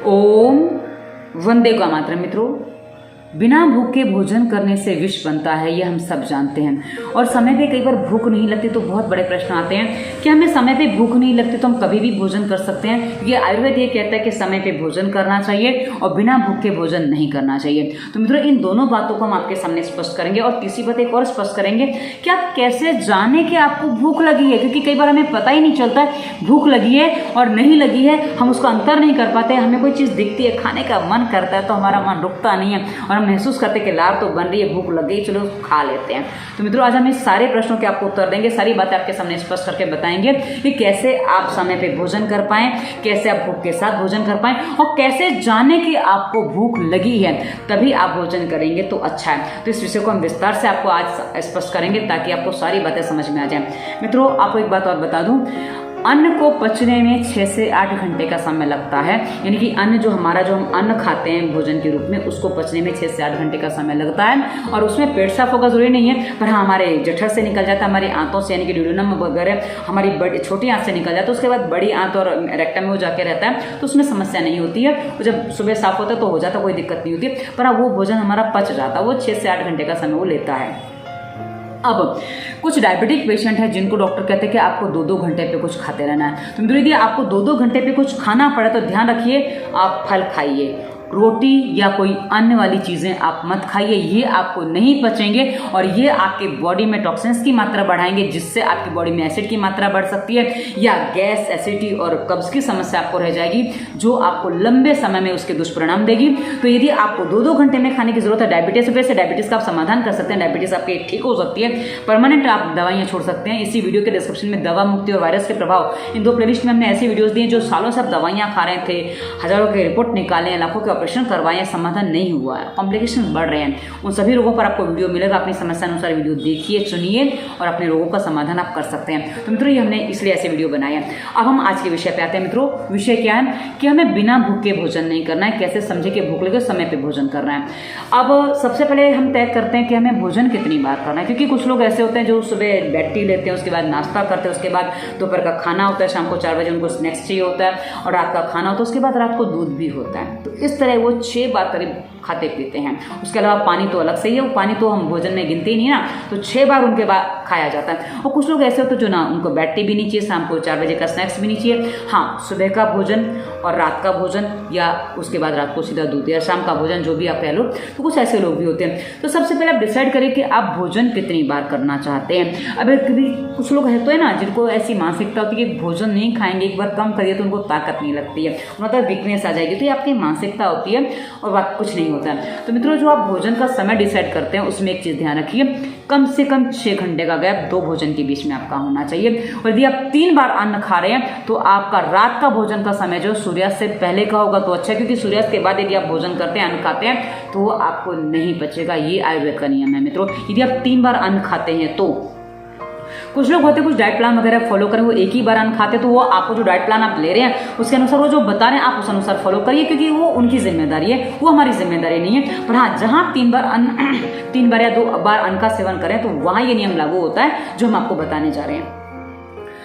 ओम वंदे गौ मातरम। मित्रों, बिना भूख के भोजन करने से विष बनता है, ये हम सब जानते हैं। और समय पे कई बार भूख नहीं लगती तो बहुत बड़े प्रश्न आते हैं कि हमें समय पे भूख नहीं लगती तो हम कभी भी भोजन कर सकते हैं। ये आयुर्वेद ये कहता है कि समय पे भोजन करना चाहिए और बिना भूख के भोजन नहीं करना चाहिए। तो मित्रों, इन दोनों बातों को हम आपके सामने स्पष्ट करेंगे और तीसरी बात एक और स्पष्ट करेंगे कि आप कैसे जाने कि आपको भूख लगी है, क्योंकि कई बार हमें पता ही नहीं चलता है भूख लगी है और नहीं लगी है, हम उसका अंतर नहीं कर पाते। हमें कोई चीज़ दिखती है, खाने का मन करता है तो हमारा मन रुकता नहीं है और हम महसूस करते कि लार तो बन रही है, भूख लग गई, चलो खा लेते हैं। तो मित्रों, आज हम इस सारे प्रश्नों के आपको उत्तर देंगे, सारी बातें आपके सामने स्पष्ट करके बताएंगे कि कैसे आप समय पे भोजन कर पाएं, कैसे आप भूख के साथ भोजन कर पाएं और कैसे जाने कि आपको भूख लगी है तभी आप भोजन करेंगे तो अच्छा है। तो इस विषय को हम विस्तार से आपको आज स्पष्ट करेंगे ताकि आपको सारी बातें समझ में आ जाए। मित्रों, आपको एक बात और बता दूं, अन्न को पचने में 6 से 8 घंटे का समय लगता है। यानी कि अन्न जो हम अन्न खाते हैं भोजन के रूप में, उसको पचने में 6 से 8 घंटे का समय लगता है। और उसमें पेट साफ होगा जरूरी नहीं है, पर हाँ हमारे जठर से निकल जाता है, हमारी आंतों से यानी कि ड्यूडेनम वगैरह हमारी बड़ी छोटी आंत से निकल जाता है। उसके बाद बड़ी आंत और रेक्टम में वो जाके रहता है तो उसमें समस्या नहीं होती है। वो जब सुबह साफ होता है तो हो जाता, कोई दिक्कत नहीं होती, पर वो भोजन हमारा पच जाता है। वो 6 से 8 घंटे का समय वो लेता है। अब कुछ डायबिटिक पेशेंट है जिनको डॉक्टर कहते हैं कि आपको 2-2 घंटे पे कुछ खाते रहना है। तो मित्रों, यदि आपको 2-2 घंटे पे कुछ खाना पड़े तो ध्यान रखिए, आप फल खाइए, रोटी या कोई अन्य वाली चीज़ें आप मत खाइए, ये आपको नहीं पचेंगे और ये आपके बॉडी में टॉक्सिन्स की मात्रा बढ़ाएंगे, जिससे आपकी बॉडी में एसिड की मात्रा बढ़ सकती है या गैस, एसिडिटी और कब्ज की समस्या आपको रह जाएगी, जो आपको लंबे समय में उसके दुष्परिणाम देगी। तो यदि आपको 2-2 घंटे में खाने की जरूरत है, डायबिटीज वजह से डायबिटीज का आप समाधान कर सकते हैं, डायबिटीज आपकी ठीक हो सकती है, परमानेंट आप दवाइयाँ छोड़ सकते हैं। इसी वीडियो के डिस्क्रिप्शन में दवा मुक्ति और वायरस के प्रभाव, इन 2 प्लेलिस्ट में हमने ऐसी वीडियोज दी जो सालों से आप दवाइयाँ खा रहे थे, हजारों के रिपोर्ट निकाले हैं, लाखों के ऑपरेशन करवाए, समाधान नहीं हुआ है, कॉम्प्लिकेशन बढ़ रहे हैं, उन सभी रोगों पर आपको वीडियो मिलेगा। अपनी समस्या अनुसार वीडियो देखिए, चुनिए और अपने रोगों का समाधान आप कर सकते हैं। तो मित्रों, ये हमने इसलिए ऐसे वीडियो बनाए हैं। अब हम आज के विषय पे आते हैं। मित्रों, विषय क्या है कि हमें बिना भूख के भोजन नहीं करना है, कैसे समझे कि भूख लगे समय पे भोजन करना है। अब सबसे पहले हम तय करते हैं कि हमें भोजन कितनी बार करना है, क्योंकि कुछ लोग ऐसे होते हैं जो सुबह बेड टी लेते हैं, उसके बाद नाश्ता करते हैं, उसके बाद दोपहर का खाना होता है, शाम को 4 बजे उनको स्नैक्स चाहिए होता है और रात का खाना होता है, उसके बाद रात को दूध भी होता है। तो इस तरह वो 6 बार करीब खाते पीते हैं। उसके अलावा पानी तो अलग से ही है, वो पानी तो हम भोजन में गिनते ही नहीं ना, तो 6 बार उनके बाद खाया जाता है। और कुछ लोग ऐसे होते हैं जो ना उनको बेड टी भी नहीं चाहिए, शाम को 4 बजे का स्नैक्स भी नहीं चाहिए, हाँ सुबह का भोजन और रात का भोजन या उसके बाद रात को सीधा दूध या शाम का भोजन, जो भी आप कह लो। तो कुछ ऐसे लोग भी होते हैं। तो सबसे पहले आप डिसाइड करें कि आप भोजन कितनी बार करना चाहते हैं। अब कभी कुछ लोग है तो है ना जिनको ऐसी मानसिकता होती है कि भोजन नहीं खाएंगे, एक बार कम करिए तो उनको ताकत नहीं लगती है, मतलब वीकनेस आ जाएगी। तो ये आपकी मानसिकता होती है और बात कुछ नहीं होता है। तो मित्रों, जो आप भोजन का समय डिसाइड करते हैं उसमें एक चीज़ ध्यान रखिए, कम से कम 6 घंटे का गैप 2 भोजन के बीच में आपका होना चाहिए। और यदि आप 3 बार अन्न खा रहे हैं तो आपका रात का भोजन का समय जो सूर्यास्त से पहले का होगा तो अच्छा है, क्योंकि सूर्यास्त के बाद यदि आप भोजन करते हैं, अन्न खाते हैं तो वो आपको नहीं पचेगा। ये आयुर्वेद का नियम है मित्रों। यदि आप 3 बार अन्न खाते हैं तो कुछ लोग होते हैं कुछ डाइट प्लान वगैरह फॉलो करें, वो एक ही बार अन्न खाते, तो वो आपको जो डाइट प्लान आप ले रहे हैं उसके अनुसार वो जो बता रहे हैं आप उस अनुसार फॉलो करिए, क्योंकि वो उनकी जिम्मेदारी है, वो हमारी जिम्मेदारी नहीं है। पर हाँ, जहाँ 3 बार या 2 बार अन्न का सेवन करें तो वहाँ ये नियम लागू होता है जो हम आपको बताने जा रहे हैं।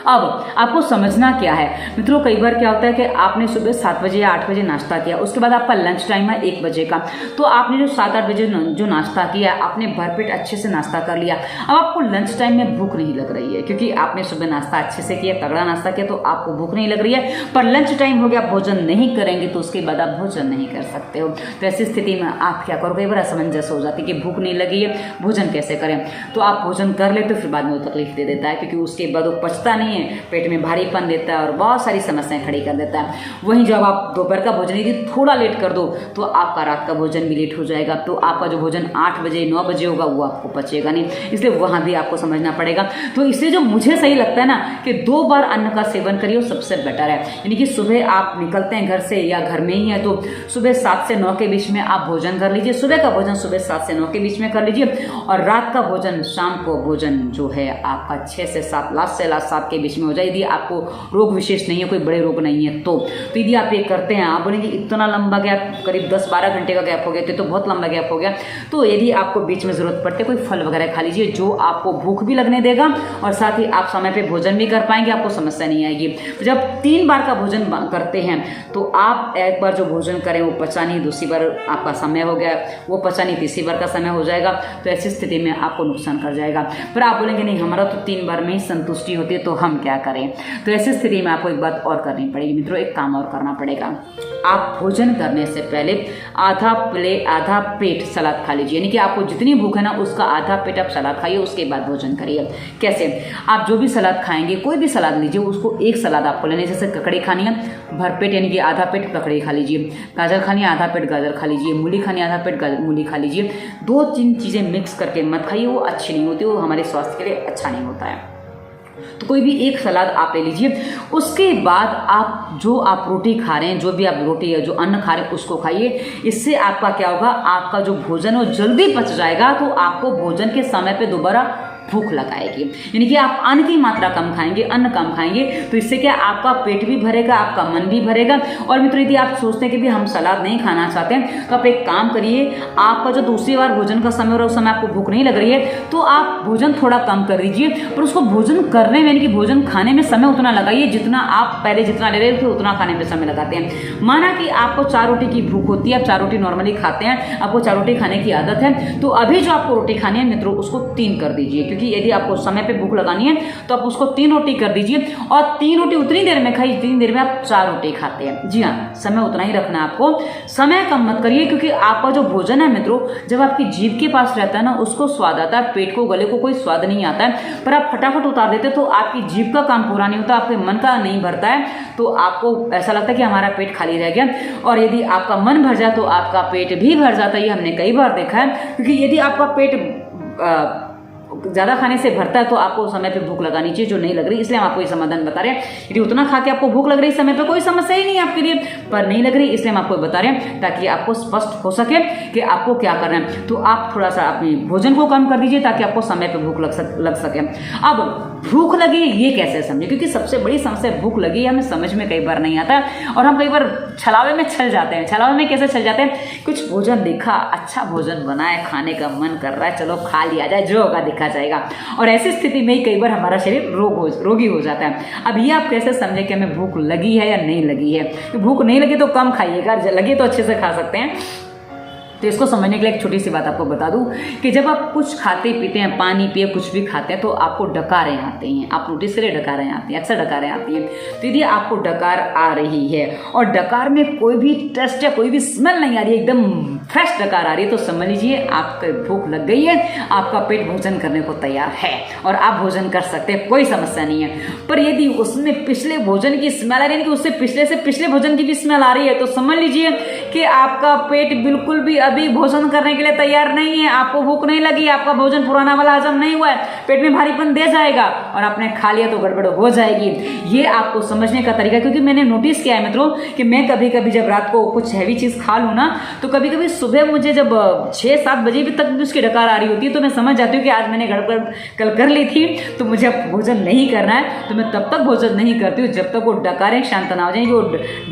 अब आपको समझना क्या है मित्रों, कई बार क्या होता है कि आपने सुबह 7 बजे या 8 बजे नाश्ता किया, उसके बाद आपका लंच टाइम है 1 बजे का, तो आपने जो 7-8 बजे जो नाश्ता किया, आपने भरपेट अच्छे से नाश्ता कर लिया। अब आपको लंच टाइम में भूख नहीं लग रही है, क्योंकि आपने सुबह नाश्ता अच्छे से किया, तगड़ा नाश्ता किया, तो आपको भूख नहीं लग रही है। पर लंच टाइम हो गया, भोजन नहीं करेंगे तो उसके बाद आप भोजन नहीं कर सकते हो। तो ऐसी स्थिति में आप क्या करोगे, बड़ा असमंजस हो जाती है कि भूख नहीं लगी है, भोजन कैसे करें। तो आप भोजन कर लेते हो, फिर बाद में वो तकलीफ दे देता है, क्योंकि उसके बाद वो पचता नहीं है, पेट में भारीपन देता है और बहुत सारी समस्याएं खड़ी कर देता है। वहीं जब आप दोपहर का भोजन यदि थोड़ा लेट कर दो तो आपका रात का भोजन भी लेट हो जाएगा, तो आपका जो भोजन 8 बजे 9 बजे होगा वो आपको पचेगा नहीं, इसलिए वहाँ भी आपको समझना पड़ेगा। तो इसलिए जो मुझे सही लगता है ना कि 2 बार अन्न का सेवन करिए, सबसे बेटर है। यानी कि सुबह आप निकलते हैं घर से या घर में ही है तो सुबह 7 से 9 के बीच में आप भोजन कर लीजिए, सुबह का भोजन सुबह 7 से 9 के बीच में कर लीजिए और रात का भोजन, शाम को भोजन जो है आपका 6 से 7, लास्ट से लास्ट 7 के आपके बीच में हो जाए, यदि आपको रोग विशेष नहीं है, कोई बड़े रोग नहीं है तो यदि आप ये करते हैं, आप बोलेंगे इतना लंबा गैप, करीब 10-12 घंटे का गैप हो गया तो बहुत लंबा गैप हो गया, तो यदि आपको बीच में ज़रूरत पड़ती है कोई फल वगैरह खा लीजिए जो आपको भूख भी लगने देगा और साथ ही आप समय पे भोजन भी कर पाएंगे, आपको समस्या नहीं आएगी। जब 3 बार का भोजन करते हैं तो आप एक बार जो भोजन करें वो पचा नहीं, दूसरी बार आपका समय हो गया वो पचा नहीं, तीसरी बार का समय हो जाएगा, तो ऐसी स्थिति में आपको नुकसान कर जाएगा। फिर आप बोलेंगे नहीं हमारा तो 3 बार में ही संतुष्टि होती है तो हम क्या करें, तो ऐसी स्थिति में आपको एक बात और करनी पड़ेगी मित्रों, एक काम और करना पड़ेगा। आप भोजन करने से पहले आधा पेट सलाद खा लीजिए, यानी कि आपको जितनी भूख है ना उसका आधा पेट आप सलाद खाइए, उसके बाद भोजन करिए। कैसे? आप जो भी सलाद खाएंगे, कोई भी सलाद लीजिए, उसको एक सलाद आपको लेने, जैसे ककड़ी खानी है भरपेट यानी कि आधा पेट ककड़ी खा लीजिए, गाजर खानी है आधा पेट गाजर खा लीजिए, मूली खानी है आधा पेट मूली खा लीजिए। 2-3 चीज़ें मिक्स करके मत खाइए, वो अच्छी नहीं होती, वो हमारे स्वास्थ्य के लिए अच्छा नहीं होता है। तो कोई भी एक सलाद आप ले लीजिए, उसके बाद आप रोटी खा रहे हैं, जो भी आप रोटी है जो अन्न खा रहे हैं उसको खाइए। इससे आपका क्या होगा, आपका जो भोजन है वो जल्दी पच जाएगा, तो आपको भोजन के समय पे दोबारा भूख लगाएगी, यानी कि आप अन्न की मात्रा कम खाएंगे, अन्न कम खाएंगे, तो इससे क्या आपका पेट भी भरेगा, आपका मन भी भरेगा। और मित्रों यदि आप सोचते हैं कि भी हम सलाद नहीं खाना चाहते हैं तो आप एक काम करिए, आपका जो दूसरी बार भोजन का समय हो रहा है उस समय आपको भूख नहीं लग रही है तो आप भोजन थोड़ा कम कर दीजिए, पर उसको भोजन करने में यानी कि भोजन खाने में समय उतना लगाइए जितना आप पहले जितना ले रहे थे उतना खाने में समय लगाते हैं। माना कि आपको 4 रोटी की भूख होती है, आप 4 रोटी नॉर्मली खाते हैं, आपको 4 रोटी खाने की आदत है, तो अभी जो आपको रोटी खानी है मित्रों उसको 3 कर दीजिए, क्योंकि यदि आपको समय पे भूख लगानी है तो आप उसको 3 रोटी कर दीजिए और 3 रोटी उतनी देर में खाइए जितनी देर में आप 4 रोटी खाते हैं। जी हाँ, समय उतना ही रखना है आपको, समय कम मत करिए, क्योंकि आपका जो भोजन है मित्रों जब आपकी जीभ के पास रहता है ना उसको स्वाद आता है, पेट को गले को कोई स्वाद नहीं आता है, पर आप फटाफट उतार देते तो आपकी जीभ का काम पूरा नहीं होता, आपके मन का नहीं भरता है, तो आपको ऐसा लगता है कि हमारा पेट खाली रह गया। और यदि आपका मन भर जाए तो आपका पेट भी भर जाता है, ये हमने कई बार देखा है, क्योंकि यदि आपका पेट ज़्यादा खाने से भरता है तो आपको समय पे भूख लगानी चाहिए, जो नहीं लग रही, इसलिए हम आपको ये समाधान बता रहे हैं। यदि उतना खा के आपको भूख लग रही समय पे कोई समस्या ही नहीं है आपके लिए, पर नहीं लग रही इसलिए हम आपको बता रहे हैं ताकि आपको स्पष्ट हो सके कि आपको क्या करना है। तो आप थोड़ा सा अपने भोजन को कम कर दीजिए ताकि आपको समय पे भूख लग सके। अब भूख लगी ये कैसे समझे, क्योंकि सबसे बड़ी समस्या भूख लगी हमें समझ में कई बार नहीं आता और हम कई बार छलावे में छल जाते हैं। छलावे में कैसे छल जाते हैं, कुछ भोजन देखा, अच्छा भोजन बनाए, खाने का मन कर रहा है, चलो खा लिया जाए, जो होगा देखा जाएगा, और ऐसी स्थिति में कई बार हमारा शरीर रोगी हो जाता है। अब ये आप कैसे समझे कि हमें भूख लगी है या नहीं लगी है। तो भूख नहीं लगी तो कम खाइएगा, लगी तो अच्छे से खा सकते हैं। तो इसको समझने के लिए एक छोटी सी बात आपको बता दूं कि जब आप कुछ खाते पीते हैं, पानी पिए कुछ भी खाते हैं, तो आपको डकारें आते हैं। आप नोटिस करिए डकारें आती हैं, अक्सर डकारें आती हैं। तो यदि आपको डकार आ रही है और डकार में कोई भी टेस्ट या कोई भी स्मेल नहीं आ रही है, एकदम फ्रेश डकार आ रही है, तो समझ लीजिए आपको भूख लग गई है, आपका पेट भोजन करने को तैयार है और आप भोजन कर सकते हैं, कोई समस्या नहीं है। पर यदि उसमें पिछले भोजन की स्मेल आ रही है कि उससे पिछले से पिछले भोजन की भी स्मेल आ रही है, तो समझ लीजिए कि आपका पेट बिल्कुल भी अभी भोजन करने के लिए तैयार नहीं है, आपको भूख नहीं लगी, आपका भोजन पुराना वाला हजम नहीं हुआ है, पेट में भारीपन दे जाएगा और आपने खा लिया तो गड़बड़ हो जाएगी। ये आपको समझने का तरीका, क्योंकि मैंने नोटिस किया है मित्रों कि मैं कभी कभी जब रात को कुछ हैवी चीज़ खा लूँ ना, तो कभी कभी सुबह मुझे जब 6-7 बजे भी तक भी उसकी डकार आ रही होती है, तो मैं समझ जाती हूँ कि आज मैंने गड़बड़ कल कर ली थी, तो मुझे अब भोजन नहीं करना है। तो मैं तब तक भोजन नहीं करती हूँ जब तक वो डकारें शांत ना हो जाएंगी, वो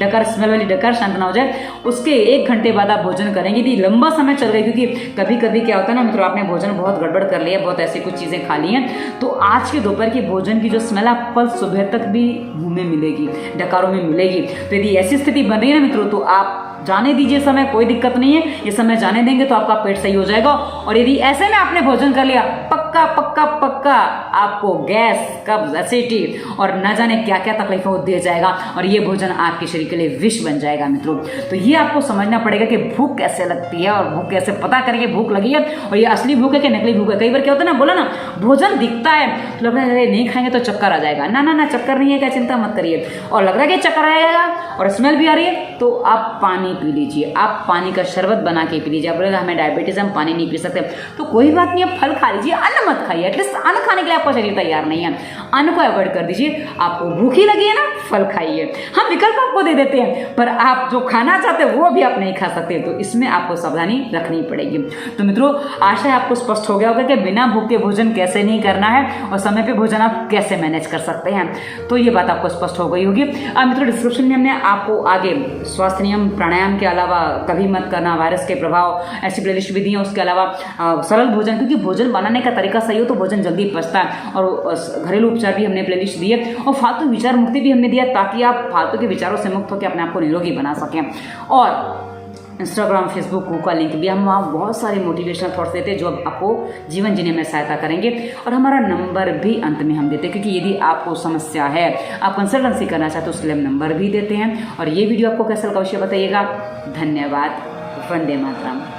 डकार स्मेल वाली डकार शांत ना हो जाए, उसके 1 घंटे बाद आप भोजन करेंगे। यदि लंबा समय चल गई, क्योंकि कभी कभी क्या होता है ना मित्रों, आपने भोजन बहुत गड़बड़ कर लिया, बहुत ऐसी कुछ चीज़ें खा ली हैं, तो आज के दोपहर की भोजन की जो स्मेल आप कल सुबह तक भी मुंह में मिलेगी, डकारों में मिलेगी। तो यदि ऐसी स्थिति बन रही है ना मित्रों, तो आप जाने दीजिए समय, कोई दिक्कत नहीं है, ये समय जाने देंगे तो आपका पेट सही हो जाएगा। और यदि ऐसे में आपने भोजन कर लिया, पक्का पक्का पक्का आपको गैस, कब्ज, एसिडिटी और न जाने क्या क्या तकलीफें वो दे जाएगा और ये भोजन आपके शरीर के लिए विष बन जाएगा मित्रों। तो ये आपको समझना पड़ेगा कि भूख कैसे लगती है और भूख कैसे पता करके भूख लगी है और ये असली भूख है कि नकली भूख है। कई बार क्या होता है ना, बोला ना भोजन दिखता है तो लग रहा है नहीं खाएंगे तो चक्कर आ जाएगा, ना ना ना चक्कर नहीं है, क्या चिंता मत करिए। और लग रहा है कि चक्कर आएगा और स्मेल भी आ रही है तो आप पानी पी लीजिए, आप पानी का शरबत बना के पी लीजिए। आप बोलेगा हमें डायबिटीज़, हम पानी नहीं पी सकते, तो कोई बात नहीं, आप फल खा लीजिए, अन्न मत खाइए। एटलीस्ट अन्न खाने के लिए आपका शरीर तैयार नहीं है, अन्न को अवॉइड कर दीजिए। आपको भूखी लगी है ना, फल खाइए। हम विकल्प आपको दे देते हैं, पर आप जो खाना चाहते हैं वो भी आप नहीं खा सकते, तो इसमें आपको सावधानी रखनी पड़ेगी। तो मित्रों, आशा है आपको स्पष्ट हो गया होगा कि बिना भूख के भोजन कैसे नहीं करना है और समय पे भोजन आप कैसे मैनेज कर सकते हैं। तो ये बात आपको स्पष्ट हो गई होगी। अब मित्रों, डिस्क्रिप्शन में हमने आपको आगे स्वास्थ्य नियम, प्राणायाम के अलावा कभी मत करना, वायरस के प्रभाव, ऐसी प्लेलिस्ट भी दी है। उसके अलावा सरल भोजन, क्योंकि भोजन बनाने का तरीका सही हो तो भोजन जल्दी पचता है, और घरेलू उपचार भी हमने प्लेलिस्ट दी है, और फालतू विचार मुक्ति भी हमने दिया, ताकि आप फालतू के विचारों से मुक्त होकर अपने आप को निरोगी बना सकें। और इंस्टाग्राम, फेसबुक का लिंक भी, हम वहाँ बहुत सारे मोटिवेशनल थॉट्स देते हैं जो आपको जीवन जीने में सहायता करेंगे। और हमारा नंबर भी अंत में हम देते हैं, क्योंकि यदि आपको समस्या है, आप कंसल्टेंसी करना चाहते हो, उसके लिए हम नंबर भी देते हैं। और ये वीडियो आपको कैसा लगा अवश्य बताइएगा। धन्यवाद। वंदे मातरम।